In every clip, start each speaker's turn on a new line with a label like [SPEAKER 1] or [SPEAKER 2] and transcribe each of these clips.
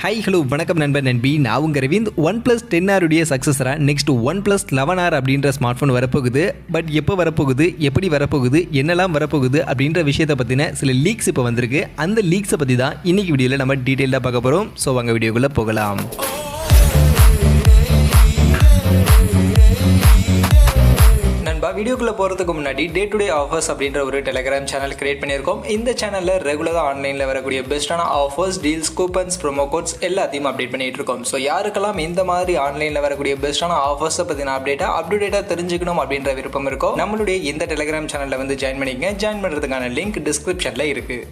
[SPEAKER 1] High hello வணக்கம் நண்பர் நண்பி நான் உங்கள் ரவீந்த் OnePlus 10R உடைய சக்ஸஸராக நெக்ஸ்ட் OnePlus 11R அப்படின்ற ஸ்மார்ட் ஃபோன் வரப்போகுது. பட் எப்போ வரப்போகுது, எப்படி வரப்போகுது, என்னெல்லாம் வரப்போகுது அப்படின்ற விஷயத்தை பற்றின சில லீக்ஸ் இப்போ வந்திருக்கு. அந்த லீக்ஸை பற்றி தான் இன்னைக்கு வீடியோவில் நம்ம டீட்டெயிலாக பார்க்க போகிறோம். ஸோ வாங்க வீடியோக்குள்ளே போகலாம். வீடியோக்குள்ளே போகிறதுக்கு முன்னாடி டே டு டே ஆஃபர்ஸ் அப்படின்ற ஒரு டெலிகிராம் சேனல் கிரியேட் பண்ணியிருக்கோம். இந்த சேனலில் ரெகுலராக ஆன்லைனில் வரக்கூடிய பெஸ்ட்டான offers, deals, coupons, promo quotes எல்லாத்தையும் அப்டேட் பண்ணிட்டு இருக்கோம். ஸோ யாருக்கெல்லாம் இந்த மாதிரி ஆன்லைனில் வரக்கூடிய பெஸ்ட்டான ஆஃபர்ஸை பற்றின அப்டேட்டாக தெரிஞ்சுக்கணும் அப்படின்ற விருப்பம் இருக்கும், நம்மளுடைய இந்த டெலிகிராம் சேனலில் வந்து ஜாயின் பண்ணிக்கங்க. ஜாயின் பண்ணுறதுக்கான லிங்க் டிஸ்கிரிப்ஷனில் இருக்குது.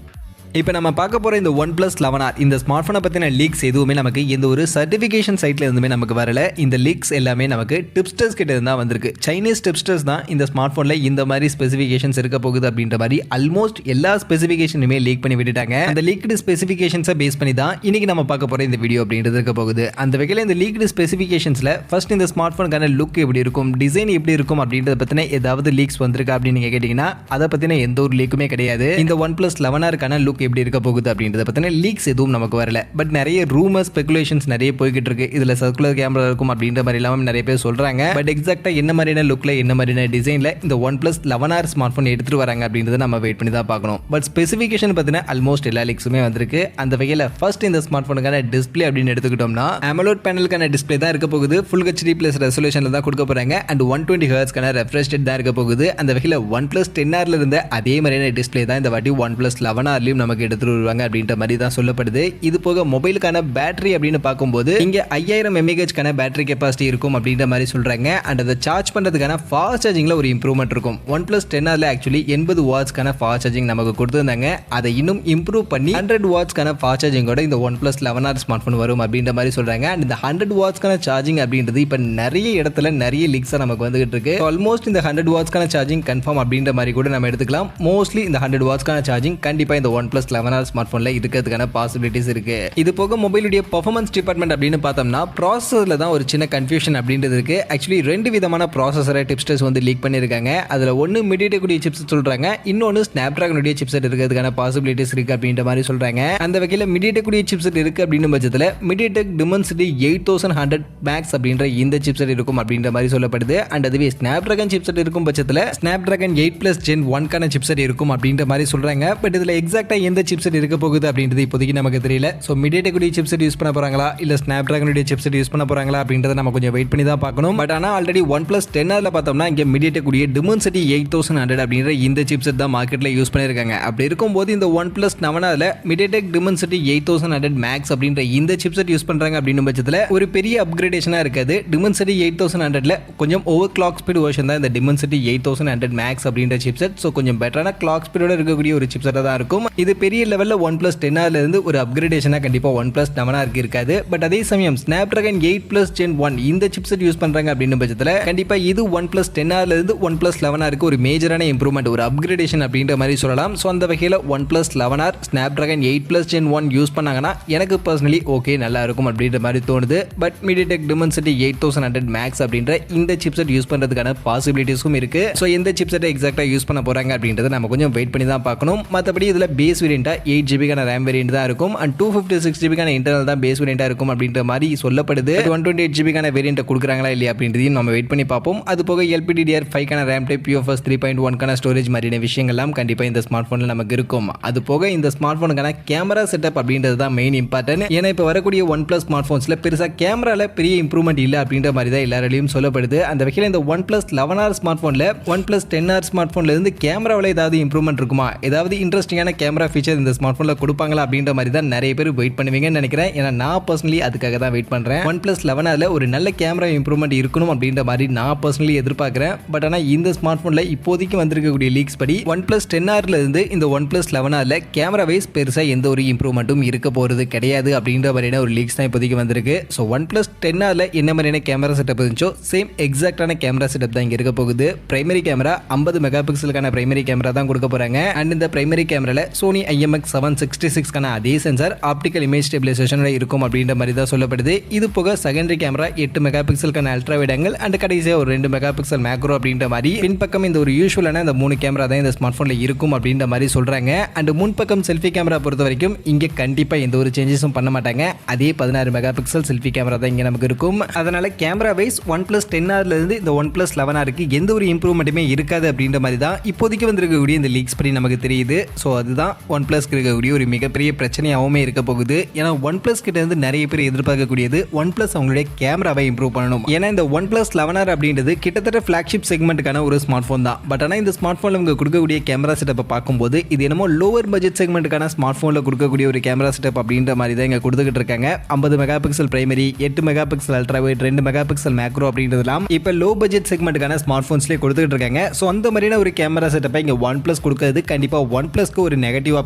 [SPEAKER 1] இப்போ நம்ம பார்க்க போகிற இந்த OnePlus 11R இந்த ஸ்மார்ட் ஃபோனை பற்றின லீக்ஸ் எதுவுமே நமக்கு எந்த ஒரு சர்டிஃபிகேஷன் சைட்டில் இருந்துமே நமக்கு வரல. இந்த லீக்ஸ் எல்லாமே நமக்கு டிப்ஸ்டர்ஸ் கிட்ட இருந்தால் வந்திருக்கு. சைனீஸ் டிப்ஸ்டர்ஸ் தான் இந்த ஸ்மார்ட் ஃபோனில் இந்த மாதிரி ஸ்பெசிஃபிகேஷன்ஸ் இருக்க போகுது அப்படின்ற மாதிரி ஆல்மோஸ்ட் எல்லா ஸ்பெசிஃபிகேஷனுமே லீக் பண்ணி விட்டுட்டாங்க. அந்த லீக்டு ஸ்பெசிஃபிகேஷன்ஸை பேஸ் பண்ணி தான் இன்னைக்கு நம்ம பார்க்க போகிற இந்த வீடியோ அப்படின்றது இருக்க போகுது. அந்த வகையில் இந்த லீக்டு ஸ்பெசிஃபிகேஷன்ஸில் ஃபர்ஸ்ட் இந்த ஸ்மார்ட் ஃபோனுக்கான லுக் எப்படி இருக்கும், டிசைன் எப்படி இருக்கும் அப்படின்றத பற்றின ஏதாவது லீக்ஸ் வந்திருக்கா அப்படின்னு நீங்கள் கேட்டிங்கன்னா அதை பற்றின எந்த ஒரு லீக்குமே கிடையாது. இந்த OnePlus 11Rக்கான லுக் எப்படி இருக்க போகுது அப்படின்றத பத்தின லீக்ஸ் எதுவும் நமக்கு வரல. பட் நிறைய ரூமர்ஸ், ஸ்பெகுலேஷன்ஸ் நிறைய போய்கிட்டு இருக்கு. இதுல சர்க்குலர் கேமரா இருக்கும் அப்படின்ற மாதிரி எல்லாம் நிறைய பேர் சொல்றாங்க. பட் எக்ஸாக்ட்டா என்ன மாதிரியான லுக்ல, என்ன மாதிரியான டிசைன்ல இந்த OnePlus 11R ஸ்மார்ட் போன் எடுத்துட்டு வராங்க அப்படின்றத நம்ம வெயிட் பண்ணி தான் பார்க்கணும். பட் ஸ்பெசிஃபிகேஷன் பத்தின ஆல்மோஸ்ட் எல்லா லீக்ஸுமே வந்திருக்கு. அந்த வகையில் ஃபர்ஸ்ட் இந்த ஸ்மார்ட் போனுக்கான டிஸ்பிளே அப்படின்னு எடுத்துக்கிட்டோம்னா AMOLED பேனலுக்கான டிஸ்பிளே தான் இருக்க போகுது. ஃபுல் HD பிளஸ் ரெசல்யூஷன்ல தான் கொடுக்க போறாங்க. அண்ட் 120 ஹெர்ட்ஸ்க்கான ரெஃப்ரெஷ் ரேட் தான் இருக்க போகுது. அந்த வகையில் OnePlus 10Rல இருந்த அதே மாதிரியான டிஸ்பிளே தான் இந்த வாட்டி OnePlus 11Rலயும் நமக்கு எடுத்துட்டு அப்படின்ற மாதிரி தான் சொல்லப்படுது. இது போக மொபைலுக்கான பேட்டரி அப்படின்னு பார்க்கும்போது இங்க 5000 mAh கான பேட்டரி கெபாசிட்டி இருக்கும் அப்படின்ற மாதிரி சொல்றாங்க. அண்ட் அதை சார்ஜ் பண்றதுக்கான ஃபாஸ்ட் சார்ஜிங்ல ஒரு இம்ப்ரூவ்மெண்ட் இருக்கும். OnePlus 10Rல ஆக்சுவலி 80 வாட்ஸ் கான ஃபாஸ்ட் சார்ஜிங் நமக்கு கொடுத்திருந்தாங்க. அதை இன்னும் இம்ப்ரூவ் பண்ணி 100 வாட்ஸ் கான ஃபாஸ்ட் சார்ஜிங்கோட இந்த OnePlus 11R ஸ்மார்ட் போன் வரும் அப்படின்ற மாதிரி சொல்றாங்க. அண்ட் இந்த 100 வாட்ஸ் கான சார்ஜிங் அப்படின்றது இப்ப நிறைய இடத்துல நிறைய லீக்ஸா நமக்கு வந்துகிட்டு இருக்கு. ஆல்மோஸ்ட் இந்த 100 வாட்ஸ் கான சார்ஜிங் கன்ஃபார்ம் அப்படின்ற மாதிரி கூட நம்ம எடுத்துக்கலாம். மோஸ்ட்லி இந்த 100 வாட்ஸ் கான சார்ஜிங் கண்டிப்பா இந்த OnePlus 11R ஸ்மார்ட் போன்ல இருக்கிறதுக்கான பாசிபிலிட்டிஸ் இருக்கு. இது போக மொபைலுடைய பெர்ஃபார்மன்ஸ் டிபார்ட்மெண்ட் அப்படின்னு பார்த்தோம்னா ப்ராசஸர்ல தான் ஒரு சின்ன கன்ஃபியூஷன் அப்படின்றது இருக்கு. ஆக்சுவலி ரெண்டு விதமான ப்ராசஸரை டிப்ஸ்டர்ஸ் வந்து லீக் பண்ணிருக்காங்க. அதுல ஒன்னு MediaTek உடைய சிப்செட் சொல்றாங்க, இன்னொன்னு Snapdragon உடைய சிப்செட் இருக்கிறதுக்கான பாசிபிலிட்டிஸ் இருக்கு அப்படின்ற மாதிரி சொல்றாங்க. அந்த வகையில் MediaTek உடைய சிப்செட் இருக்கு அப்படின்ற பட்சத்தில் MediaTek Dimensity 8100 Max அப்படின்ற இந்த சிப்செட் இருக்கும் அப்படின்ற மாதிரி சொல்லப்படுது. அண்ட் அதுவே Snapdragon சிப்செட் இருக்கும் பட்சத்தில் Snapdragon 8+ Gen 1 கான சிப்செட் இருக்கும் அப்படின்ற மாதிரி சொல்றாங்க. பட் இதுல எக்ஸாக்ட்டா எந்த சிப்செட் இருக்க போகுது அப்படின்றது இப்போதைக்கு நமக்கு தெரியல. ஸோ MediaTek உடைய சிப்செட் யூஸ் பண்ண போறாங்களா இல்ல Snapdragon உடைய சிப்செட் யூஸ் பண்ண போறாங்களா அப்படின்றத நம்ம கொஞ்சம் வெயிட் பண்ணி தான் பார்க்கணும். பட் ஆனால் ஆல்ரெடி OnePlus 10Rல பார்த்தோம்னா இங்க MediaTek உடைய Dimensity 8100 அப்படின்ற இந்த சிப்செட் தான் மார்க்கெட்ல யூஸ் பண்ணிருக்காங்க. அப்படி இருக்கும்போது இந்த OnePlus 11Rல MediaTek Dimensity 8100 Max அப்படின்ற இந்த சிப்செட் யூஸ் பண்றாங்க அப்படின்ற பட்சத்தில் ஒரு பெரிய அப்கிரேடேஷனா இருக்காது. Dimensity 8100ல கொஞ்சம் ஓவர் கிளாக் ஸ்பீட் வெர்ஷன் தான் இந்த Dimensity 8100 Max அப்படின்ற சிப்செட். ஸோ கொஞ்சம் பெட்டரான கிளாக் ஸ்பீடோட இருக்கக்கூடிய ஒரு சிப்செட்டாக தான் இருக்கும். இது பெரிய லெவலில் OnePlus 10Rல இருந்து ஒரு அப்கிரேடேஷனா கண்டிப்பா OnePlus 11R இருக்காது. பட் அதே சமயம் Snapdragon 8+ Gen 1 இந்த சிப்செட் யூஸ் பண்றாங்க அப்படின்ற பட்சத்தில் கண்டிப்பா இது OnePlus 10Rல இருந்து OnePlus 11R ஒரு மேஜரான இம்ப்ரூவ்மெண்ட், ஒரு அப்கிரேடேஷன் அப்படின்ற மாதிரி சொல்லலாம். ஸோ அந்த வகையில் OnePlus 11R Snapdragon 8+ Gen 1 use பண்ணாங்கன்னா எனக்கு பர்சனலி ஓகே நல்லா இருக்கும் அப்படின்ற மாதிரி தோணுது. பட் MediaTek Dimensity 8100 Max அப்படின்ற இந்த சிப்செட் யூஸ் பண்றதுக்கான பாசிபிலிட்டிஸும் இருக்கு. ஸோ எந்த சிப்செட்டை எக்ஸாக்டா யூஸ் பண்ண போறாங்க அப்படின்றத நம்ம கொஞ்சம் வெயிட் பண்ணி தான் பார்க்கணும். மற்றபடி இதுல பேஸ் வேரியண்டா 8GB கான RAM வேரியண்ட் தான் இருக்கும். அண்ட் 256GB கான இன்டர்னல் தான் பேஸ் வேரியண்டா இருக்கும் அப்படின்ற மாதிரி சொல்லப்படுது. 128GB கான வேரியண்ட் கொடுக்குறாங்களா இல்லையா அப்படின்றதையும் நம்ம வெயிட் பண்ணி பார்ப்போம். அது போக LPDDR5 கான RAM டைப், UFS 3.1 கான ஸ்டோரேஜ் மாதிரியான விஷயங்கள்லாம் கண்டிப்பா இந்த ஸ்மார்ட் போன்ல நமக்கு இருக்கும். அது போக இந்த ஸ்மார்ட் போனுக்கான கேமரா செட்டப் அப்படின்றது தான் மெயின் இம்பார்ட்டன்ட். ஏன்னா இப்போ வரக்கூடிய OnePlus ஸ்மார்ட் போன்ஸ்ல பெருசா கேமரால பெரிய இம்ப்ரூவ்மெண்ட் இல்லை அப்படின்ற மாதிரி தான் எல்லாராலையும் சொல்லப்படுது. அந்த வகையில் இந்த OnePlus 11R ஸ்மார்ட் போன்ல OnePlus 10R ஸ்மார்ட் போன்ல இருந்து கேமராவில் ஏதாவது இம்ப்ரூவ்மெண்ட் இருக்குமா, ஏதாவது இன்ட்ரெஸ்டிங்கான கேமரா ஃபீச்சர் இந்த ஸ்மார்ட் போன்ல கொடுப்பாங்களா அப்படின்ற மாதிரி தான் நிறைய பேர் வெயிட் பண்ணுவீங்கன்னு நினைக்கிறேன். ஏன்னா நான் பர்சனலி அதுக்காக தான் வெயிட் பண்றேன். OnePlus 11Rல ஒரு நல்ல கேமரா இம்ப்ரூவ்மெண்ட் இருக்கணும் அப்படின்ற மாதிரி நான் பர்சனலி எதிர்பார்க்கிறேன். பட் ஆனால் இந்த ஸ்மார்ட் போன்ல இப்போதைக்கு வந்திருக்கக்கூடிய லீக்ஸ் படி OnePlus 10Rல இருந்து இந்த OnePlus 11Rல கேமரா வைஸ் பெருசா எந்த ஒரு இம்ப்ரூவ்மெண்ட்டும் இருக்க போறது கிடையாது அப்படின்ற மாதிரியான ஒரு லீக்ஸ் தான் இப்போதைக்கு வந்திருக்கு. ஸோ OnePlus 10Rல என்ன மாதிரியான கேமரா செட்டப் இருந்துச்சோ சேம் எக்ஸாக்டான கேமரா செட்டப் தான் இங்க இருக்க போகுது. பிரைமரி கேமரா 50 மெகா பிக்சலுக்கான பிரைமரி கேமரா தான் கொடுக்க போறாங்க. அண்ட் இந்த பிரைமரி கேமரால Sony சோனி IMX766 அதே சென்சார் ஆப்டிக்கல் இமேஜ் ஸ்டெபிலைசேஷன் இருக்கும் அப்படின்ற மாதிரி தான் சொல்லப்படுது. இது போக செகண்டரி கேமரா 8 மெகா பிக்சலுக்கான அல்ட்ரா வைட் ஆங்கிள் அண்ட் கடைசியாக ஒரு 2 மெகா பிக்சல் மேக்ரோ அப்படின்ற மாதிரி பின்பக்கம் இந்த ஒரு யூஸ்வலான இந்த 3 கேமரா தான் இந்த ஸ்மார்ட் போன்ல இருக்கும் அப்படின்ற மாதிரி சொல்றாங்க. அண்ட் முன்பக்கம் செல்ஃபி கேமரா பொறுத்த வரைக்கும் இங்க கண்டிப்பா எந்த ஒரு சேஞ்சஸும் பண்ண மாட்டாங்க. அதே 16 மெகா பிக்சல் செல்ஃபி கேமரா தான் இங்க நமக்கு இருக்கும். அதனால கேமரா வைஸ் OnePlus 10R இருந்து இந்த OnePlus 11R எந்த ஒரு இம்ப்ரூவ்மெண்ட்டுமே இருக்காது அப்படின்ற மாதிரி தான் இப்போதைக்கு வந்திருக்கக்கூடிய இந்த லீக்ஸ் படி நமக்கு தெரியுது. ஸோ அதுதான் OnePlus இருக்கக்கூடிய ஒரு மிகப்பெரிய பிரச்சனையாகவுமே இருக்க போகுது. ஏன்னா OnePlus கிட்ட இருந்து நிறைய பேர் எதிர்பார்க்கக்கூடியது OnePlus அவங்களுடைய கேமராவை இம்ப்ரூவ் பண்ணணும். ஏன்னா இந்த OnePlus 11R அப்படின்றது கிட்டத்தட்ட ஃபிளாக்ஷிப் செக்மெண்ட்டுக்கான ஒரு ஸ்மார்ட் ஃபோன் தான். பட் ஆனால் இந்த ஸ்மார்ட் ஃபோனில் இவங்க கொடுக்கக்கூடிய கேமரா செட்டப்பை பார்க்கும்போது இது என்னமோ லோவர் பட்ஜெட் செக்மெண்ட்டுக்கான ஸ்மார்ட் ஃபோனில் கொடுக்கக்கூடிய ஒரு கேமரா செட்டப் அப்படின்ற மாதிரி தான் இங்கே கொடுத்துக்கிட்டு இருக்காங்க. 50 mega pixel primary, 8 mega pixel ultra wide, 2 mega pixel macro அப்படின்றதுலாம் இப்போ லோ பட்ஜெட் செக்மெண்ட்டுக்கான ஸ்மார்ட் ஃபோன்ஸ்லேயே கொடுத்துக்கிட்டு இருக்காங்க. ஸோ அந்த மாதிரியான ஒரு கேமரா செட்டப்பை இங்கே OnePlus கொடுக்கறது கண்டிப்பாக OnePlusக்கு ஒரு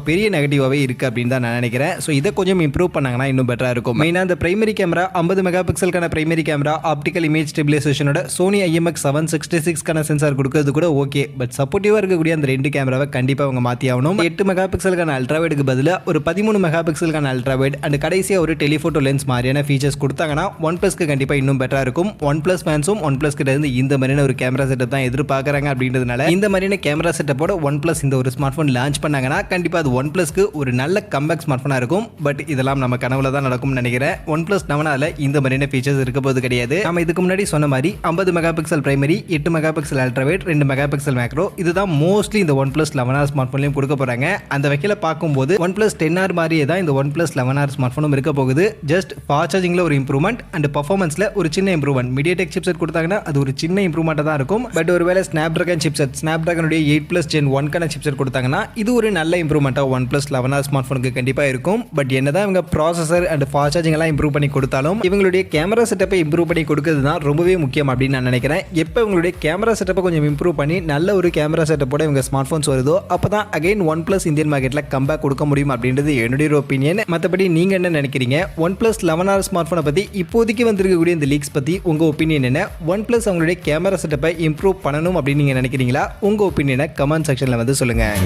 [SPEAKER 1] பெரிய நெகட்டிவாகவே இருக்குது அப்படின்னு தான் நான் நினைக்கிறேன். ஸோ இதை கொஞ்சம் இம்ப்ரூவ் பண்ணாங்கன்னா இன்னும் பெட்டராக இருக்கும். மெயினாக அந்த பிரைமரி கேமரா 50 மெகா பிக்சலுக்கான பிரைமரி கேமரா ஆப்டிக்கல் இமேஜ் ஸ்டெபிலைசேஷனோட சோனி IMX766 சென்சார் கொடுக்கறது கூட ஓகே. பட் சப்போர்ட்டிவாக இருக்கக்கூடிய அந்த 2 கேமராவை கண்டிப்பாக அவங்க மாற்றி ஆகணும். 8 மெகா பிக்சலுக்கான அல்ட்ரா வைடுக்கு பதிலாக ஒரு 13 மெகா பிக்சலுக்கான அல்ட்ரா வைட் அண்ட் கடைசியாக ஒரு டெலிஃபோட்டோ லென்ஸ் மாதிரியான ஃபீச்சர்ஸ் கொடுத்தாங்கன்னா OnePlusக்கு கண்டிப்பாக இன்னும் பெட்டராக இருக்கும். OnePlus ஃபேன்ஸும் OnePlus கிட்ட இருந்து இந்த மாதிரியான ஒரு கேமரா செட்டப் தான் எதிர்பார்க்குறாங்க அப்படின்றதுனால இந்த மாதிரியான கேமரா செட்டப்போட OnePlus இந்த ஒரு ஸ்மார்ட் ஃபோன் லான்ச் பண்ணாங்கன்னா கண்டிப்பாக அது OnePlusக்கு ஒரு நல்ல கம்பேக் ஸ்மார்ட் ஃபோனாக இருக்கும். பட் இதெல்லாம் நம்ம கனவுல தான் நடக்கும்னு நினைக்கிறேன். OnePlus 11 இந்த மாதிரியான ஃபீச்சர்ஸ் இருக்க போது கிடையாது. நம்ம இதுக்கு முன்னாடி சொன்ன மாதிரி 50 mega pixel primary, 8 mega pixel ultra wide, 2 mega pixel macro இதுதான் மோஸ்ட்லி இந்த OnePlus 11R ஸ்மார்ட் ஃபோன்லையும் கொடுக்க போறாங்க. அந்த வகையில் பார்க்கும்போது OnePlus 10R மாதிரியே தான் இந்த OnePlus 11R ஸ்மார்ட் ஃபோனும் இருக்க போகுது. ஜஸ்ட் ஃபாஸ்ட் சார்ஜிங்ல ஒரு இம்ப்ரூவ்மெண்ட் அண்ட் பர்ஃபார்மன்ஸ்ல ஒரு சின்ன இம்ப்ரூவ்மெண்ட். MediaTek சிப்செட் கொடுத்தாங்கன்னா அது ஒரு சின்ன இம்ப்ரூவ்மெண்ட் தான் இருக்கும். பட் ஒருவேளை Snapdragon chipset, Snapdragon 8+ Gen 1 chipset கொடுத்தாங்கன்னா இது ஒரு நல்ல இம்ப்ரூவ்மெண்ட்டாக OnePlus 11R ஸ்மார்ட் ஃபோனுக்கு கண்டிப்பாக இருக்கும். பட் என்னதான் இவங்க ப்ராசஸர் அண்ட் ஃபாஸ்ட் சார்ஜிங் எல்லாம் இம்ப்ரூவ் பண்ணி கொடுத்தாலும் இவங்களுடைய கேமரா செட்டப்பை இம்ப்ரூவ் பண்ணி கொடுக்கிறது தான் ரொம்பவே முக்கியம் அப்படின்னு நான் நினைக்கிறேன். எப்போ இவங்களுடைய கேமரா செட்டப்பை கொஞ்சம் இம்ப்ரூவ் பண்ணி நல்ல ஒரு கேமரா செட்டப்போட இவங்க ஸ்மார்ட் ஃபோன்ஸ் வருதோ அப்போ தான் அகைன் OnePlus இந்தியன் மார்க்கெட்டில் கம்பேக் கொடுக்க முடியும் அப்படின்றது என்னுடைய ஒப்பீனியன். மற்றபடி நீங்கள் என்ன நினைக்கிறீங்க? OnePlus 11R ஸ்மார்ட் ஃபோனை பற்றி இப்போதைக்கு வந்திருக்கக்கூடிய இந்த லீக்ஸ் பற்றி உங்கள் ஒப்பீனியன் என்ன? OnePlus அவங்களுடைய கேமரா செட்டப்பை இம்ப்ரூவ் பண்ணணும் அப்படின்னு நீங்கள் நினைக்கிறீங்களா? உங்கள் ஒப்பீனியனை கமெண்ட் செக்ஷனில் வந்து சொல்லுங்கள்.